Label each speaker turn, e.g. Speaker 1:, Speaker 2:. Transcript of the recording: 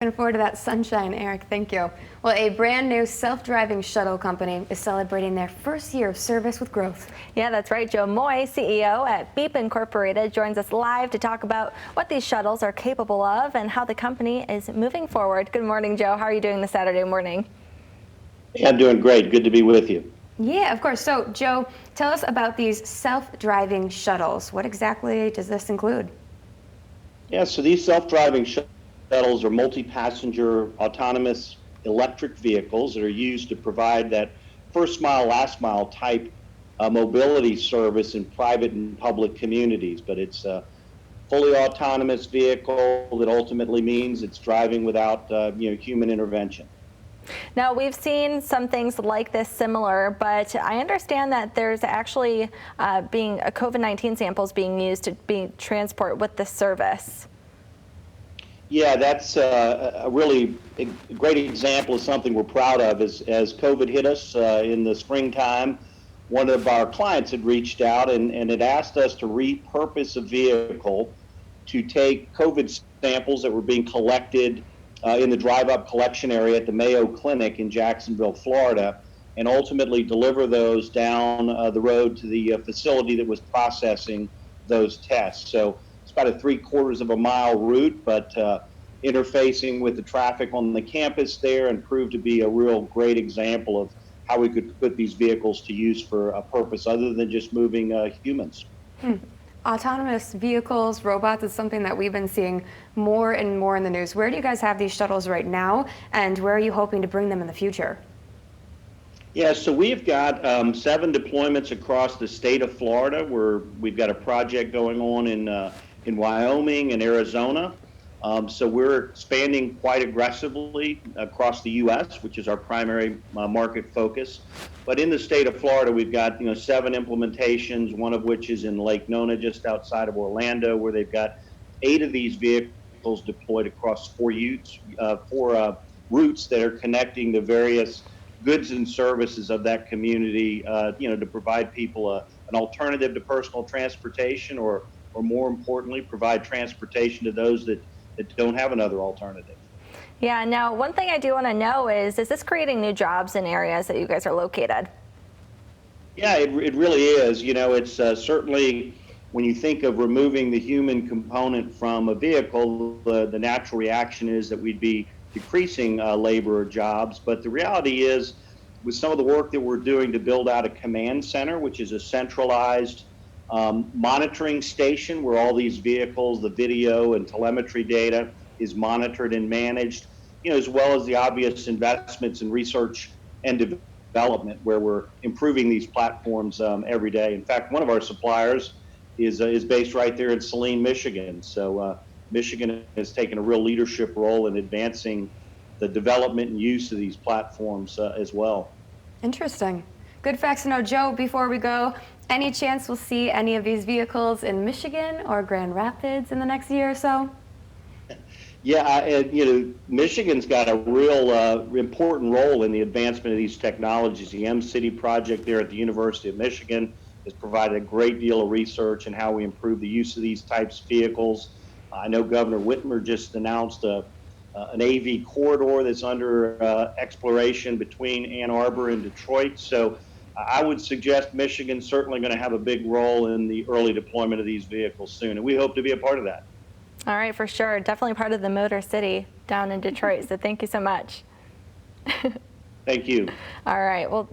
Speaker 1: looking forward to that sunshine, Eric. Thank you. Well, a brand new self-driving shuttle company is celebrating their first year of service with growth.
Speaker 2: Yeah, that's right. Joe Moy, CEO at Beep Incorporated, joins us live to talk about what these shuttles are capable of and how the company is moving forward. Good morning, Joe. How are you doing this Saturday morning?
Speaker 3: Hey, I'm doing great. Good to be with you.
Speaker 1: Yeah, of course. So, Joe, tell us about these self-driving shuttles. What exactly does this include?
Speaker 3: Yeah, so these self-driving shuttles are multi-passenger autonomous electric vehicles that are used to provide that first mile, last mile type mobility service in private and public communities. But it's a fully autonomous vehicle that ultimately means it's driving without human intervention.
Speaker 2: Now, we've seen some things like this similar, but I understand that there's actually being COVID-19 samples being used to transport with the service.
Speaker 3: Yeah, that's a really great example of something we're proud of. As COVID hit us in the springtime, one of our clients had reached out and had asked us to repurpose a vehicle to take COVID samples that were being collected in the drive-up collection area at the Mayo Clinic in Jacksonville, Florida, and ultimately deliver those down the road to the facility that was processing those tests. So it's about a 3/4 of a mile route, but interfacing with the traffic on the campus there, and proved to be a real great example of how we could put these vehicles to use for a purpose other than just moving humans.
Speaker 1: Autonomous vehicles, robots is something that we've been seeing more and more in the news. Where do you guys have these shuttles right now, and where are you hoping to bring them in the future?
Speaker 3: Yeah, so we've got 7 deployments across the state of Florida, where we've got a project going on in Wyoming and Arizona. So we're expanding quite aggressively across the U.S., which is our primary market focus. But in the state of Florida, we've got 7 implementations, one of which is in Lake Nona, just outside of Orlando, where they've got 8 of these vehicles deployed across 4 routes that are connecting the various goods and services of that community, to provide people an alternative to personal transportation, or more importantly, provide transportation to those that don't have another alternative.
Speaker 2: Yeah, now one thing I do want to know is this creating new jobs in areas that you guys are located?
Speaker 3: Yeah, it really is. It's certainly, when you think of removing the human component from a vehicle, the natural reaction is that we'd be decreasing labor or jobs. But the reality is, with some of the work that we're doing to build out a command center, which is a centralized monitoring station where all these vehicles, the video and telemetry data is monitored and managed, as well as the obvious investments in research and development, where we're improving these platforms every day. In fact, one of our suppliers is based right there in Saline, Michigan. So Michigan has taken a real leadership role in advancing the development and use of these platforms as well.
Speaker 1: Interesting. Good facts to know. Joe, before we go, any chance we'll see any of these vehicles in Michigan or Grand Rapids in the next year or so?
Speaker 3: Yeah, Michigan's got a real important role in the advancement of these technologies. The M-City project there at the University of Michigan has provided a great deal of research in how we improve the use of these types of vehicles. I know Governor Whitmer just announced an AV corridor that's under exploration between Ann Arbor and Detroit. So I would suggest Michigan's certainly going to have a big role in the early deployment of these vehicles soon, and we hope to be a part of that.
Speaker 2: All right, for sure. Definitely part of the Motor City down in Detroit. So thank you so much.
Speaker 3: Thank you.
Speaker 2: All right. Well.